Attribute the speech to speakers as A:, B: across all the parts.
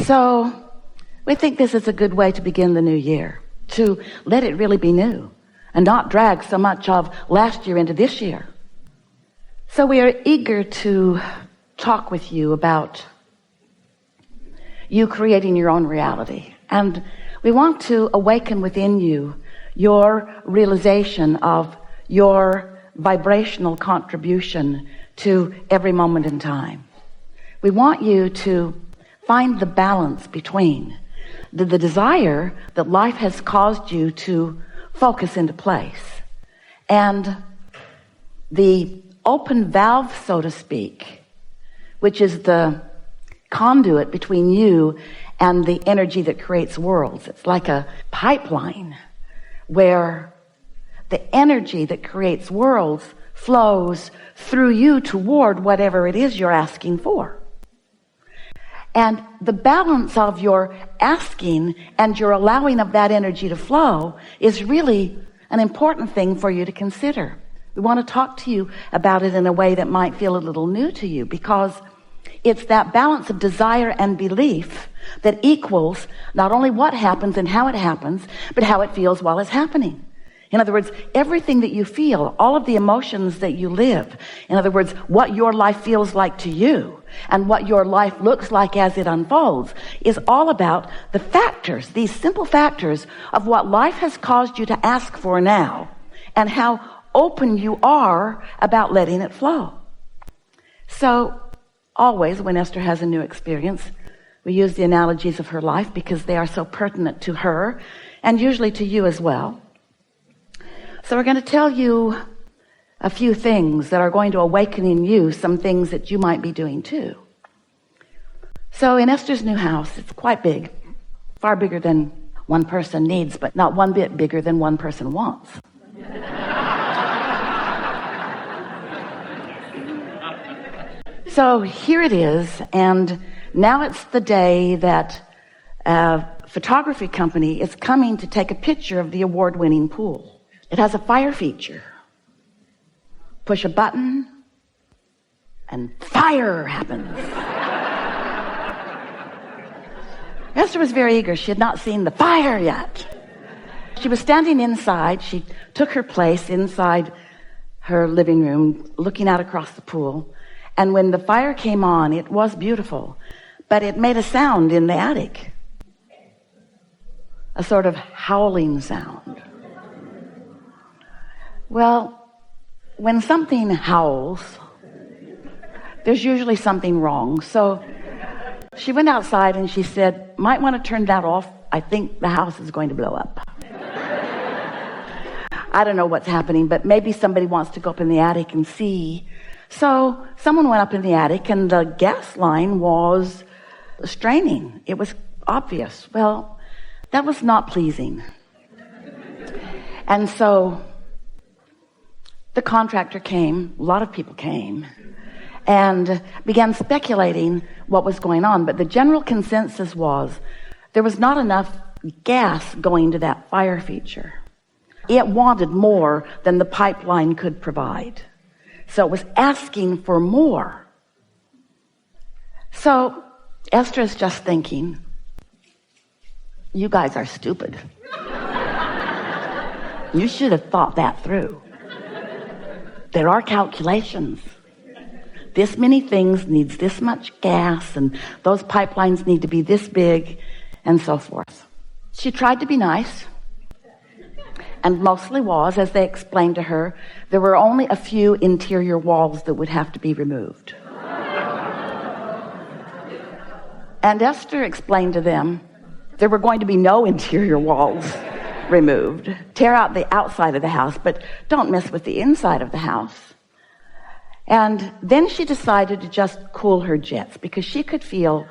A: So we think this is a good way to begin the new year, to let it really be new and not drag so much of last year into this year. So we are eager to talk with you about you creating your own reality. And we want to awaken within you your realization of your vibrational contribution to every moment in time. We want you to find the balance between the desire that life has caused you to focus into place and the open valve, so to speak, which is the conduit between you and the energy that creates worlds. It's like a pipeline where the energy that creates worlds flows through you toward whatever it is you're asking for. And the balance of your asking and your allowing of that energy to flow is really an important thing for you to consider. We want to talk to you about it in a way that might feel a little new to you, because it's that balance of desire and belief that equals not only what happens and how it happens, but how it feels while it's happening. In other words, everything that you feel, all of the emotions that you live, in other words, what your life feels like to you and what your life looks like as it unfolds, is all about the factors, these simple factors of what life has caused you to ask for now and how open you are about letting it flow. So always when Esther has a new experience, we use the analogies of her life because they are so pertinent to her and usually to you as well. So we're going to tell you a few things that are going to awaken in you some things that you might be doing too. So in Esther's new house, it's quite big, far bigger than one person needs, but not one bit bigger than one person wants. So here it is, and now it's the day that a photography company is coming to take a picture of the award-winning pool. It has a fire feature. Push a button, and fire happens. Esther was very eager. She had not seen the fire yet. She was standing inside. She took her place inside her living room, looking out across the pool. And when the fire came on, it was beautiful, but it made a sound in the attic, a sort of howling sound. Well, when something howls, there's usually something wrong. So she went outside and she said, might want to turn that off. I think the house is going to blow up. I don't know what's happening, but maybe somebody wants to go up in the attic and see. So someone went up in the attic and the gas line was straining. It was obvious. Well, that was not pleasing. And so the contractor came, a lot of people came, and began speculating what was going on. But the general consensus was there was not enough gas going to that fire feature. It wanted more than the pipeline could provide. So it was asking for more. So Esther is just thinking, you guys are stupid. You should have thought that through. There are calculations. This many things needs this much gas, and those pipelines need to be this big, and so forth. She tried to be nice, and mostly was, as they explained to her, there were only a few interior walls that would have to be removed. And Esther explained to them there were going to be no interior walls removed. Tear out the outside of the house, but don't mess with the inside of the house. And then she decided to just cool her jets, because she could feel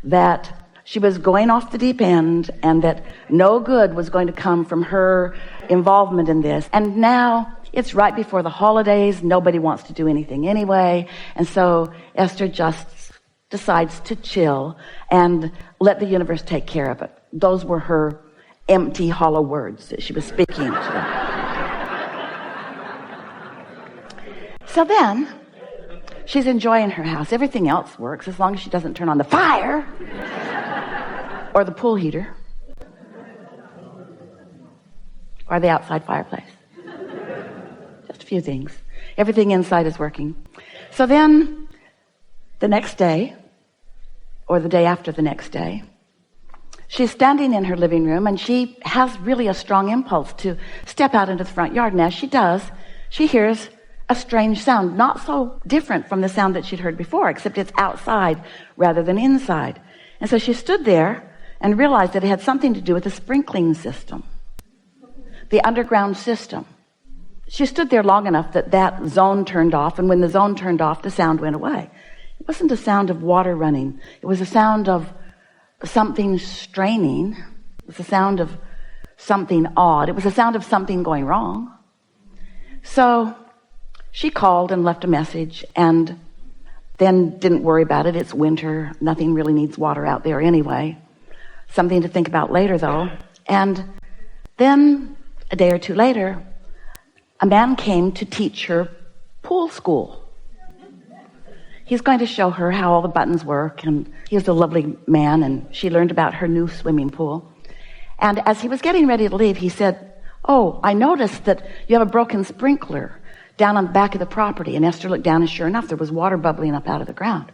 A: that she was going off the deep end and that no good was going to come from her involvement in this. And now it's right before the holidays. Nobody wants to do anything anyway. And so Esther just decides to chill and let the universe take care of it. Those were her empty, hollow words that she was speaking to them. So then she's enjoying her house. Everything else works as long as she doesn't turn on the fire. or the pool heater, or the outside fireplace. Just a few things. Everything inside is working. So then the next day, or the day after the next day, she's standing in her living room and she has really a strong impulse to step out into the front yard. And as she does, she hears a strange sound, not so different from the sound that she'd heard before, except it's outside rather than inside. And so she stood there and realized that it had something to do with the sprinkling system, the underground system. She stood there long enough that that zone turned off, and when the zone turned off, the sound went away. It wasn't a sound of water running. It was a sound of something straining. It was a sound of something odd. It was a sound of something going wrong. So she called and left a message and then didn't worry about it. It's winter. Nothing really needs water out there anyway. Something to think about later, though. And then a day or two later, a man came to teach her pool school. He's going to show her how all the buttons work, and he's a lovely man, and she learned about her new swimming pool. And as he was getting ready to leave, he said, "Oh, I noticed that you have a broken sprinkler down on the back of the property." And Esther looked down, and sure enough, there was water bubbling up out of the ground.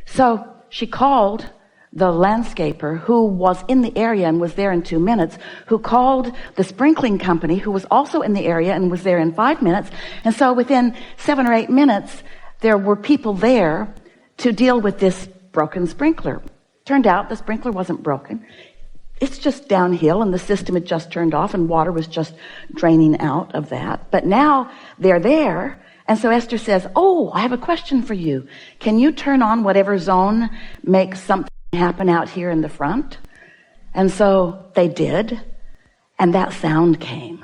A: So she called the landscaper, who was in the area and was there in 2 minutes, who called the sprinkling company, who was also in the area and was there in 5 minutes. And so within 7 or 8 minutes, there were people there to deal with this broken sprinkler. Turned out the sprinkler wasn't broken. It's just downhill, and the system had just turned off, and water was just draining out of that. But now they're there. And so Esther says, "Oh, I have a question for you. Can you turn on whatever zone makes something happen out here in the front?" And so they did, and that sound came.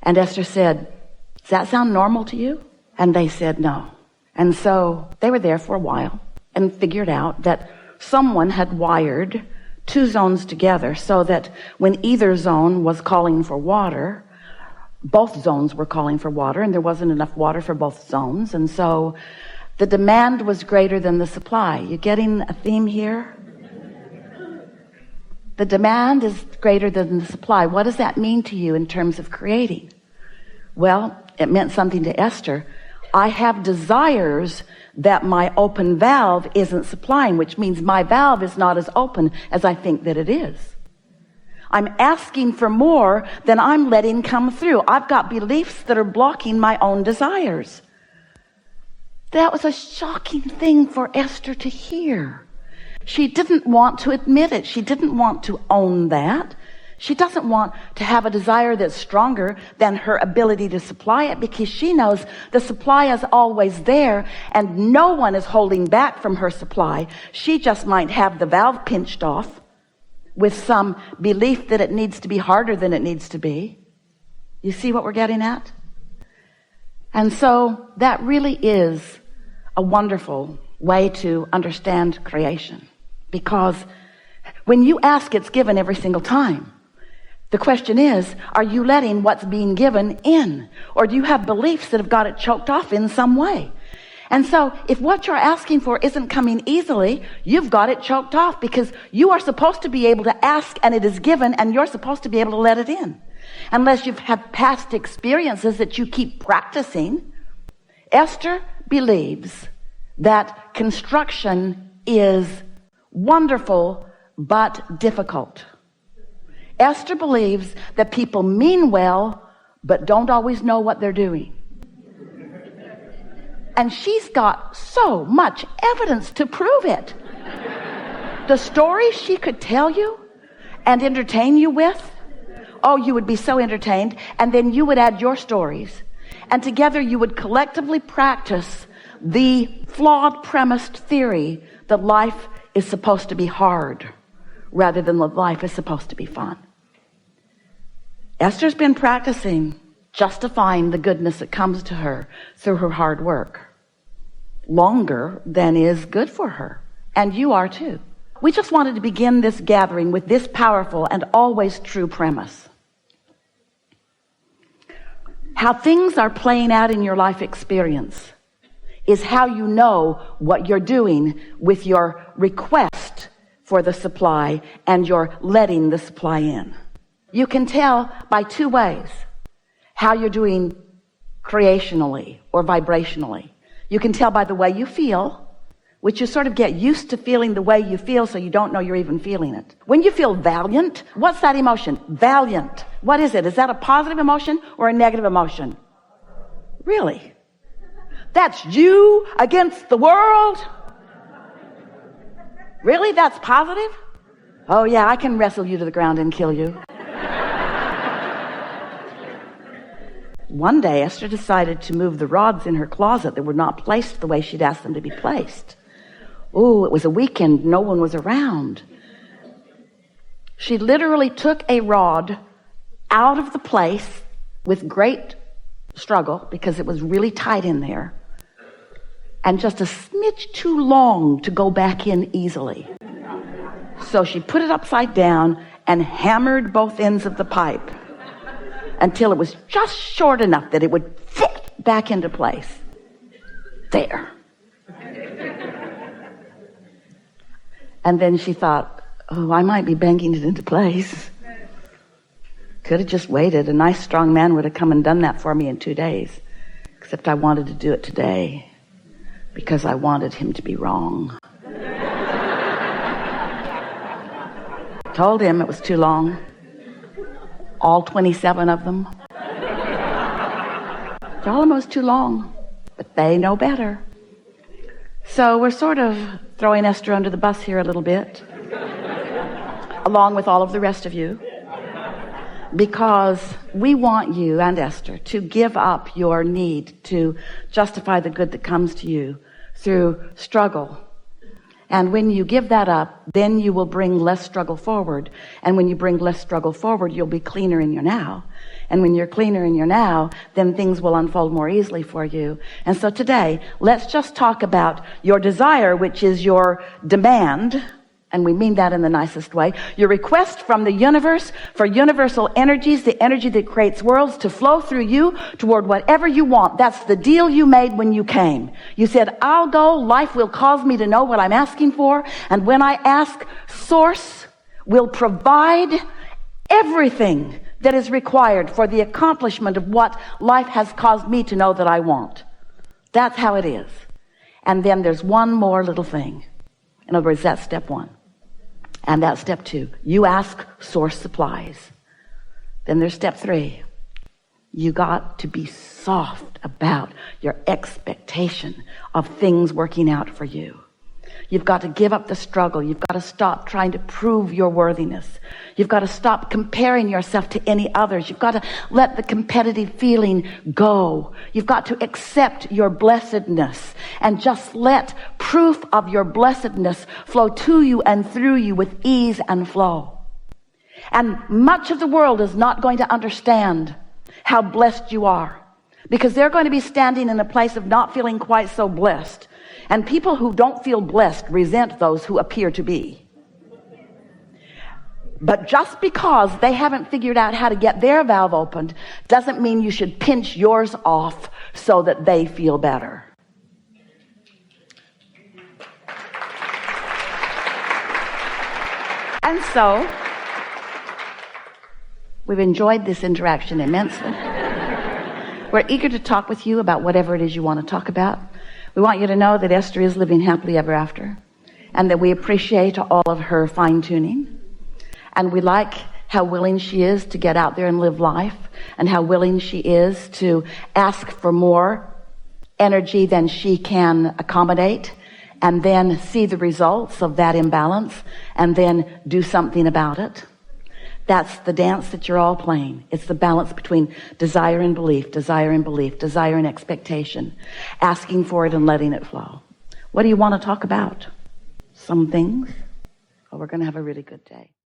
A: And Esther said, "Does that sound normal to you?" And they said no. And so they were there for a while and figured out that someone had wired 2 zones together so that when either zone was calling for water, both zones were calling for water, and there wasn't enough water for both zones. And so the demand was greater than the supply. You getting a theme here? The demand is greater than the supply. What does that mean to you in terms of creating? Well, it meant something to Esther. I have desires that my open valve isn't supplying, which means my valve is not as open as I think that it is. I'm asking for more than I'm letting come through. I've got beliefs that are blocking my own desires. That was a shocking thing for Esther to hear. She didn't want to admit it. She didn't want to own that. She doesn't want to have a desire that's stronger than her ability to supply it, because she knows the supply is always there and no one is holding back from her supply. She just might have the valve pinched off with some belief that it needs to be harder than it needs to be. You see what we're getting at? And so that really is a wonderful way to understand creation, because when you ask, it's given every single time. The question is, are you letting what's being given in? Or do you have beliefs that have got it choked off in some way? And so if what you're asking for isn't coming easily, you've got it choked off, because you are supposed to be able to ask and it is given, and you're supposed to be able to let it in. Unless you've had past experiences that you keep practicing. Esther believes that construction is wonderful but difficult. Esther believes that people mean well but don't always know what they're doing. And she's got so much evidence to prove it. The stories she could tell you and entertain you with, oh, you would be so entertained, and then you would add your stories, and together you would collectively practice the flawed premised theory that life is supposed to be hard rather than that life is supposed to be fun. Esther's been practicing justifying the goodness that comes to her through her hard work longer than is good for her. And you are too. We just wanted to begin this gathering with this powerful and always true premise. How things are playing out in your life experience is how you know what you're doing with your request for the supply and you're letting the supply in. You can tell by two ways how you're doing creationally or vibrationally. You can tell by the way you feel, which you sort of get used to feeling the way you feel so you don't know you're even feeling it. When you feel valiant, what's that emotion? Valiant. What is it? Is that a positive emotion or a negative emotion? Really? That's you against the world? Really? That's positive? Oh yeah, I can wrestle you to the ground and kill you. One day, Esther decided to move the rods in her closet that were not placed the way she'd asked them to be placed. Oh, it was a weekend. No one was around. She literally took a rod out of the place with great struggle because it was really tight in there and just a smidge too long to go back in easily. So she put it upside down and hammered both ends of the pipe until it was just short enough that it would fit back into place. There. And then she thought, oh, I might be banging it into place. Could have just waited. A nice strong man would have come and done that for me in 2 days. Except I wanted to do it today because I wanted him to be wrong. Told him it was too long. All 27 of them. Told them it was too long, but they know better. So we're sort of throwing Esther under the bus here a little bit, along with all of the rest of you, because we want you and Esther to give up your need to justify the good that comes to you through struggle. And when you give that up, then you will bring less struggle forward. And when you bring less struggle forward, you'll be cleaner in your now. And when you're cleaner in your now, then things will unfold more easily for you. And so today, let's just talk about your desire, which is your demand. And we mean that in the nicest way. Your request from the universe for universal energies, the energy that creates worlds, to flow through you toward whatever you want. That's the deal you made when you came. You said, I'll go, life will cause me to know what I'm asking for. And when I ask, Source will provide everything that is required for the accomplishment of what life has caused me to know that I want. That's how it is. And then there's one more little thing. In other words, that's step one. And that's step two. You ask, Source supplies. Then there's step three. You got to be soft about your expectation of things working out for you. You've got to give up the struggle. You've got to stop trying to prove your worthiness. You've got to stop comparing yourself to any others. You've got to let the competitive feeling go. You've got to accept your blessedness and just let proof of your blessedness flow to you and through you with ease and flow. And much of the world is not going to understand how blessed you are, because they're going to be standing in a place of not feeling quite so blessed. And people who don't feel blessed resent those who appear to be. But just because they haven't figured out how to get their valve opened doesn't mean you should pinch yours off so that they feel better. And so, we've enjoyed this interaction immensely. We're eager to talk with you about whatever it is you want to talk about. We want you to know that Esther is living happily ever after, and that we appreciate all of her fine-tuning, and we like how willing she is to get out there and live life, and how willing she is to ask for more energy than she can accommodate, and then see the results of that imbalance, and then do something about it. That's the dance that you're all playing. It's the balance between desire and belief, desire and belief, desire and expectation, asking for it and letting it flow. What do you want to talk about? Some things? Oh, we're going to have a really good day.